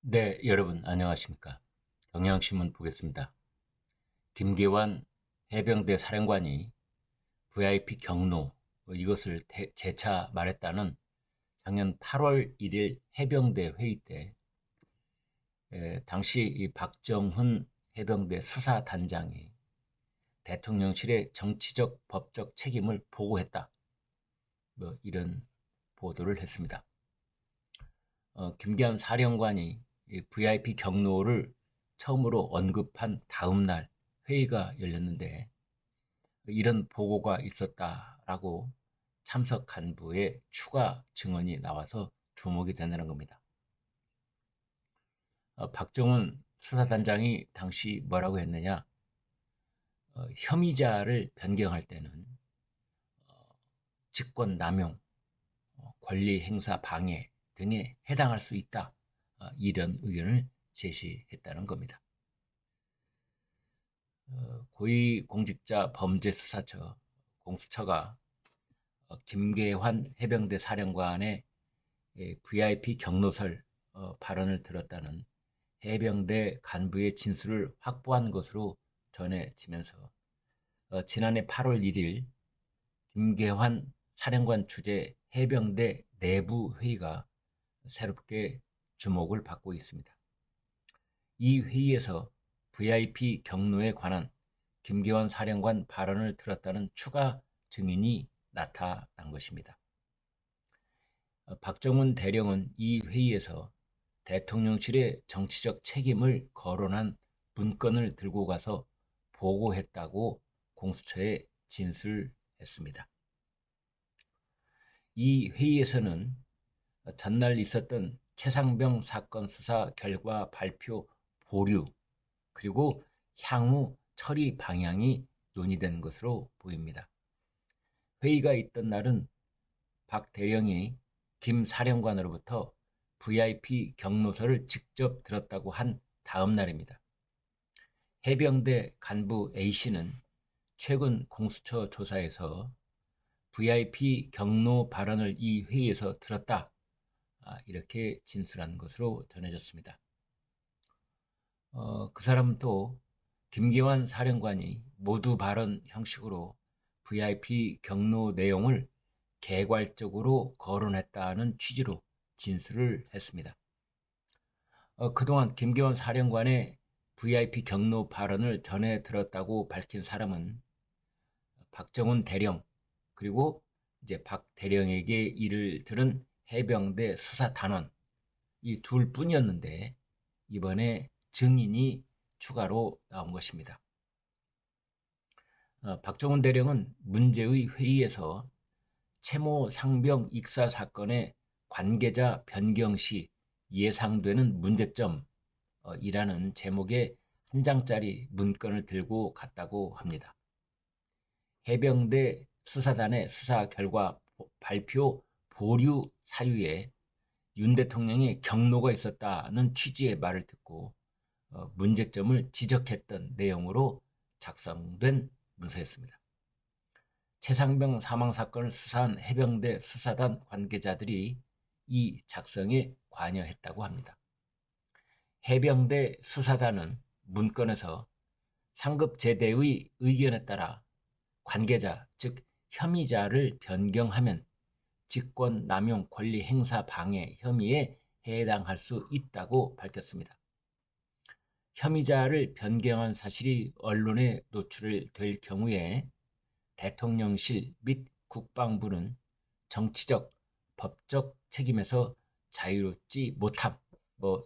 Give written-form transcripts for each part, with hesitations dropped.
네, 여러분 안녕하십니까? 경향신문 보겠습니다. 김계환 해병대 사령관이 VIP 경로 이것을 재차 말했다는 작년 8월 1일 해병대 회의 때 당시 이 박정훈 해병대 수사단장이 대통령실의 정치적 법적 책임을 보고했다. 이런 보도를 했습니다. 김계환 사령관이 VIP 경로를 처음으로 언급한 다음 날 회의가 열렸는데 이런 보고가 있었다라고 참석 간부의 추가 증언이 나와서 주목이 된다는 겁니다. 박정훈 수사단장이 당시 뭐라고 했느냐? 혐의자를 변경할 때는 직권 남용, 권리 행사 방해 등에 해당할 수 있다. 이런 의견을 제시했다는 겁니다. 고위공직자 범죄수사처 공수처가 김계환 해병대 사령관의 VIP 경로설 발언을 들었다는 해병대 간부의 진술을 확보한 것으로 전해지면서 지난해 8월 1일 김계환 사령관 주재 해병대 내부 회의가 새롭게 주목을 받고 있습니다. 이 회의에서 VIP 경로에 관한 김계환 사령관 발언을 들었다는 추가 증인이 나타난 것입니다. 박정훈 대령은 이 회의에서 대통령실의 정치적 책임을 거론한 문건을 들고 가서 보고했다고 공수처에 진술했습니다. 이 회의에서는 전날 있었던 최상병 사건 수사 결과 발표 보류, 그리고 향후 처리 방향이 논의된 것으로 보입니다. 회의가 있던 날은 박 대령이 김 사령관으로부터 VIP 경로서를 직접 들었다고 한 다음 날입니다. 해병대 간부 A씨는 최근 공수처 조사에서 VIP 경로 발언을 이 회의에서 들었다. 이렇게 진술한 것으로 전해졌습니다. 그 사람은 또 김기환 사령관이 모두 발언 형식으로 VIP 경로 내용을 개괄적으로 거론했다는 취지로 진술을 했습니다. 그동안 김기환 사령관의 VIP 경로 발언을 전해 들었다고 밝힌 사람은 박정훈 대령, 그리고 이제 박 대령에게 이를 들은 해병대 수사단원, 이 둘 뿐이었는데 이번에 증인이 추가로 나온 것입니다. 박정훈 대령은 문제의 회의에서 채모 상병 익사 사건의 관계자 변경 시 예상되는 문제점이라는 제목의 한 장짜리 문건을 들고 갔다고 합니다. 해병대 수사단의 수사 결과 발표 보류 사유에 윤 대통령의 경로가 있었다는 취지의 말을 듣고 문제점을 지적했던 내용으로 작성된 문서였습니다. 최상병 사망 사건을 수사한 해병대 수사단 관계자들이 이 작성에 관여했다고 합니다. 해병대 수사단은 문건에서 상급 제대의 의견에 따라 관계자, 즉 혐의자를 변경하면 직권 남용 권리 행사 방해 혐의에 해당할 수 있다고 밝혔습니다. 혐의자를 변경한 사실이 언론에 노출될 경우에 대통령실 및 국방부는 정치적, 법적 책임에서 자유롭지 못함,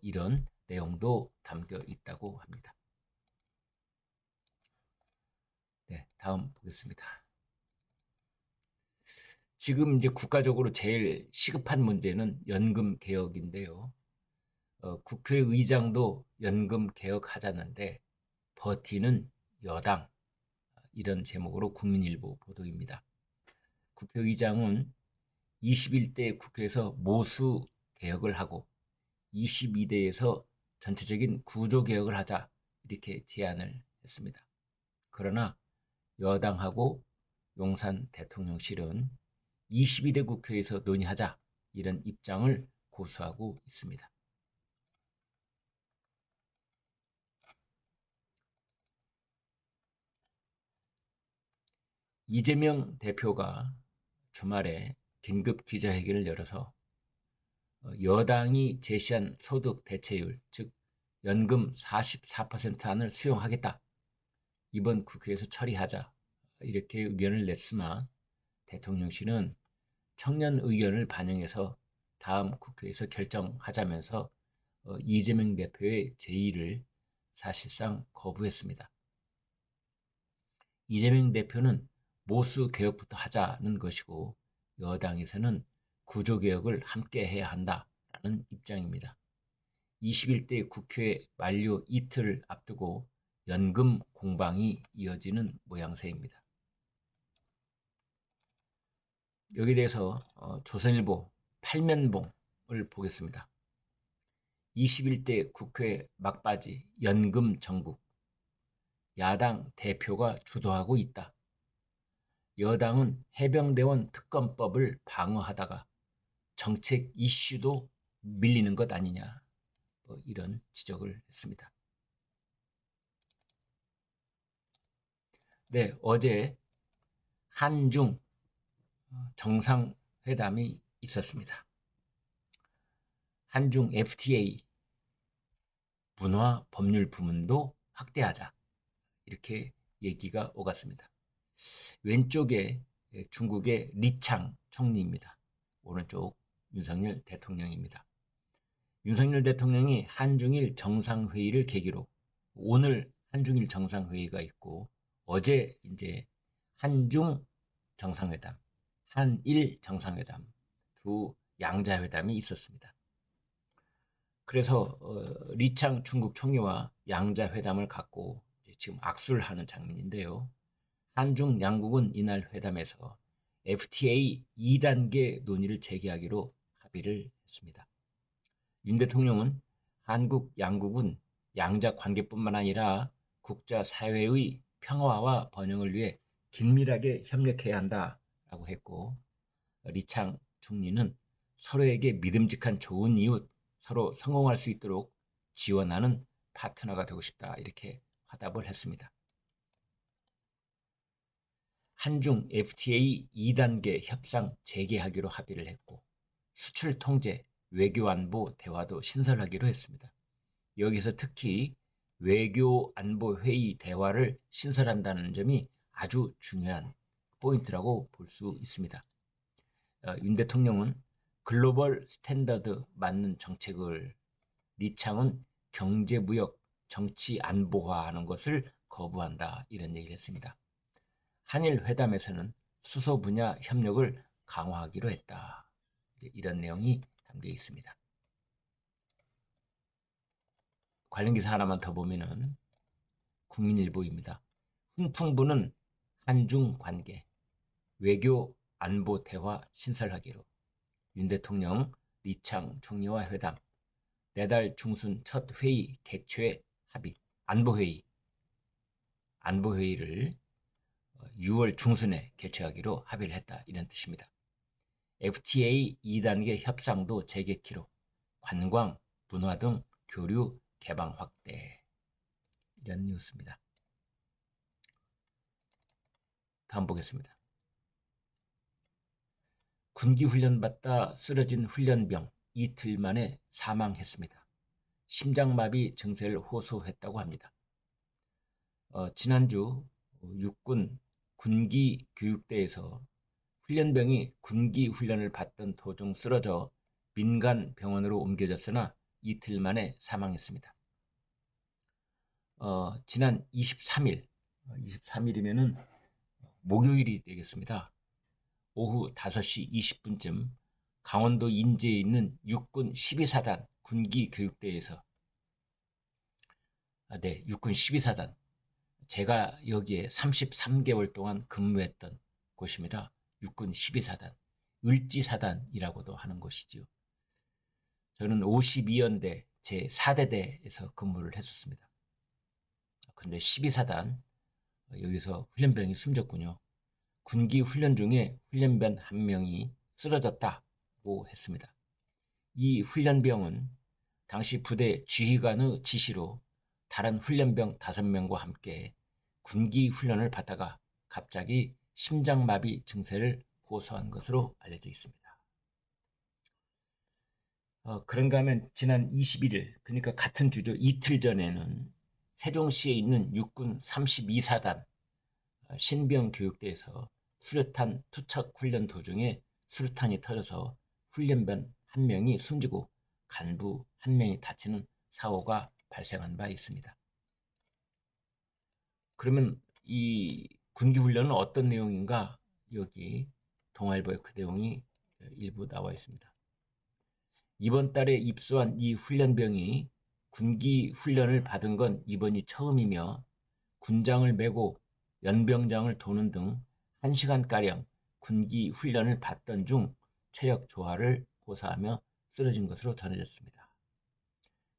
이런 내용도 담겨 있다고 합니다. 네, 다음 보겠습니다. 지금 이제 국가적으로 제일 시급한 문제는 연금 개혁인데요. 국회의장도 연금 개혁하자는데 버티는 여당, 이런 제목으로 국민일보 보도입니다. 국회의장은 21대 국회에서 모수 개혁을 하고 22대에서 전체적인 구조 개혁을 하자, 이렇게 제안을 했습니다. 그러나 여당하고 용산 대통령실은 22대 국회에서 논의하자, 이런 입장을 고수하고 있습니다. 이재명 대표가 주말에 긴급 기자회견을 열어서 여당이 제시한 소득 대체율, 즉 연금 44% 안을 수용하겠다. 이번 국회에서 처리하자. 이렇게 의견을 냈으나 대통령실은 청년 의견을 반영해서 다음 국회에서 결정하자면서 이재명 대표의 제의를 사실상 거부했습니다. 이재명 대표는 모수 개혁부터 하자는 것이고 여당에서는 구조개혁을 함께 해야 한다라는 입장입니다. 21대 국회 만료 이틀을 앞두고 연금 공방이 이어지는 모양새입니다. 여기에 대해서 조선일보 8면봉을 보겠습니다. 21대 국회 막바지 연금 정국, 야당 대표가 주도하고 있다. 여당은 해병대원 특검법을 방어하다가 정책 이슈도 밀리는 것 아니냐, 이런 지적을 했습니다. 네, 어제 한중 정상회담이 있었습니다. 한중 FTA 문화 법률 부문도 확대하자, 이렇게 얘기가 오갔습니다. 왼쪽에 중국의 리창 총리입니다. 오른쪽 윤석열 대통령입니다. 윤석열 대통령이 한중일 정상회의를 계기로 오늘 한중일 정상회의가 있고 어제 이제 한중 정상회담, 한일 정상회담, 두 양자회담이 있었습니다. 그래서 리창 중국 총리와 양자회담을 갖고 지금 악수를 하는 장면인데요. 한중 양국은 이날 회담에서 FTA 2단계 논의를 재개하기로 합의를 했습니다. 윤 대통령은 한국 양국은 양자 관계뿐만 아니라 국제사회의 평화와 번영을 위해 긴밀하게 협력해야 한다라고 했고, 리창 총리는 서로에게 믿음직한 좋은 이웃, 서로 성공할 수 있도록 지원하는 파트너가 되고 싶다, 이렇게 화답을 했습니다. 한중 FTA 2단계 협상 재개하기로 합의를 했고 수출 통제, 외교 안보 대화도 신설하기로 했습니다. 여기서 특히 외교 안보 회의 대화를 신설한다는 점이 아주 중요한 포인트라고 볼 수 있습니다. 윤 대통령은 글로벌 스탠더드 맞는 정책을, 리창은 경제무역, 정치 안보화하는 것을 거부한다, 이런 얘기를 했습니다. 한일 회담에서는 수소 분야 협력을 강화하기로 했다. 이런 내용이 담겨 있습니다. 관련 기사 하나만 더 보면은 국민일보입니다. 훈풍 부는 한중 관계, 외교 안보 대화 신설하기로. 윤 대통령, 리창 총리와 회담, 내달 중순 첫 회의 개최 합의, 안보회의를 6월 중순에 개최하기로 합의를 했다, 이런 뜻입니다. FTA 2단계 협상도 재개키로. 관광, 문화 등 교류 개방 확대, 이런 뉴스입니다. 다음 보겠습니다. 군기 훈련 받다 쓰러진 훈련병 이틀 만에 사망했습니다. 심장마비 증세를 호소했다고 합니다. 지난주 육군 군기 교육대에서 훈련병이 군기 훈련을 받던 도중 쓰러져 민간 병원으로 옮겨졌으나 이틀 만에 사망했습니다. 지난 23일이면은 목요일이 되겠습니다. 오후 5시 20분쯤 강원도 인제에 있는 육군 12사단 군기 교육대에서, 육군 12사단, 제가 여기에 33개월 동안 근무했던 곳입니다. 육군 12사단, 을지사단이라고도 하는 곳이지요. 저는 52연대 제4대대에서 근무를 했었습니다. 그런데 12사단, 여기서 훈련병이 숨졌군요. 군기 훈련 중에 훈련병 한 명이 쓰러졌다고 했습니다. 이 훈련병은 당시 부대 지휘관의 지시로 다른 훈련병 5명과 함께 군기 훈련을 받다가 갑자기 심장마비 증세를 호소한 것으로 알려져 있습니다. 그런가 하면 지난 21일, 그러니까 같은 주죠. 이틀 전에는 세종시에 있는 육군 32사단 신병교육대에서 수류탄 투척 훈련 도중에 수류탄이 터져서 훈련병 1명이 숨지고 간부 1명이 다치는 사고가 발생한 바 있습니다. 그러면 이 군기훈련은 어떤 내용인가? 여기 동아일보에 그 내용이 일부 나와 있습니다. 이번 달에 입소한 이 훈련병이 군기 훈련을 받은 건 이번이 처음이며 군장을 메고 연병장을 도는 등 1시간가량 군기 훈련을 받던 중 체력 저하를 호소하며 쓰러진 것으로 전해졌습니다.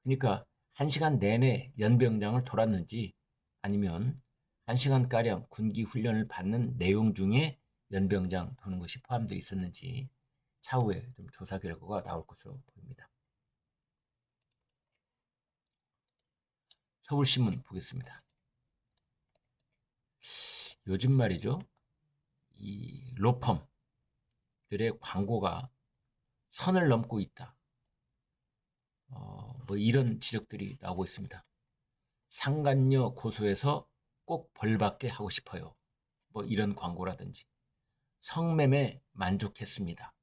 그러니까 1시간 내내 연병장을 돌았는지 아니면 1시간가량 군기 훈련을 받는 내용 중에 연병장 도는 것이 포함되어 있었는지 차후에 좀 조사 결과가 나올 것으로 보입니다. 서울신문 보겠습니다. 요즘 말이죠. 이 로펌들의 광고가 선을 넘고 있다. 뭐 이런 지적들이 나오고 있습니다. 상간녀 고소해서 꼭 벌받게 하고 싶어요. 뭐 이런 광고라든지 성매매 만족했습니다.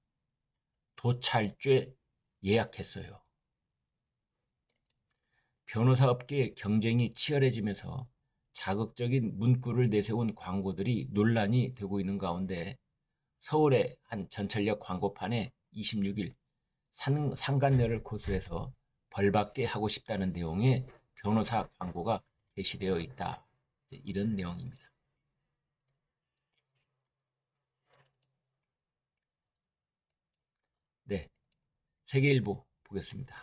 도찰죄 예약했어요. 변호사업계의 경쟁이 치열해지면서 자극적인 문구를 내세운 광고들이 논란이 되고 있는 가운데 서울의 한 전철역 광고판에 26일 상간녀를 고소해서 벌받게 하고 싶다는 내용의 변호사 광고가 게시되어 있다. 이런 내용입니다. 네, 세계일보 보겠습니다.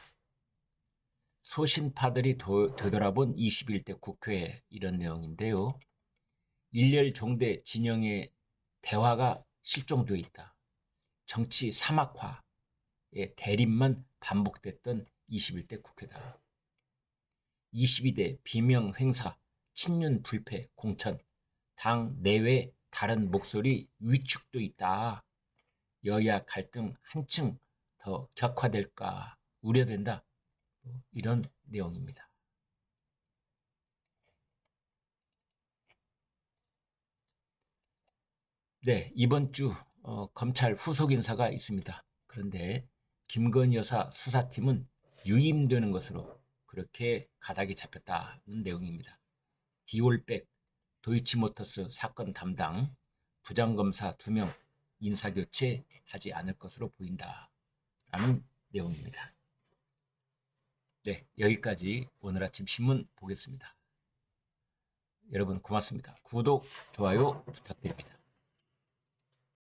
소신파들이 되돌아본 21대 국회 이런 내용인데요. 일렬 종대 진영의 대화가 실종되어 있다. 정치 사막화의 대립만 반복됐던 21대 국회다. 22대 비명 횡사, 친윤 불패, 공천, 당 내외 다른 목소리 위축도 있다. 여야 갈등 한층 더 격화될까 우려된다. 이런 내용입니다. 네, 이번 주 검찰 후속 인사가 있습니다. 그런데 김건희 여사 수사팀은 유임되는 것으로 그렇게 가닥이 잡혔다는 내용입니다. 디올백 도이치모터스 사건 담당 부장검사 2명 인사교체하지 않을 것으로 보인다라는 내용입니다. 네, 여기까지 오늘 아침 신문 보겠습니다. 여러분 고맙습니다. 구독, 좋아요 부탁드립니다.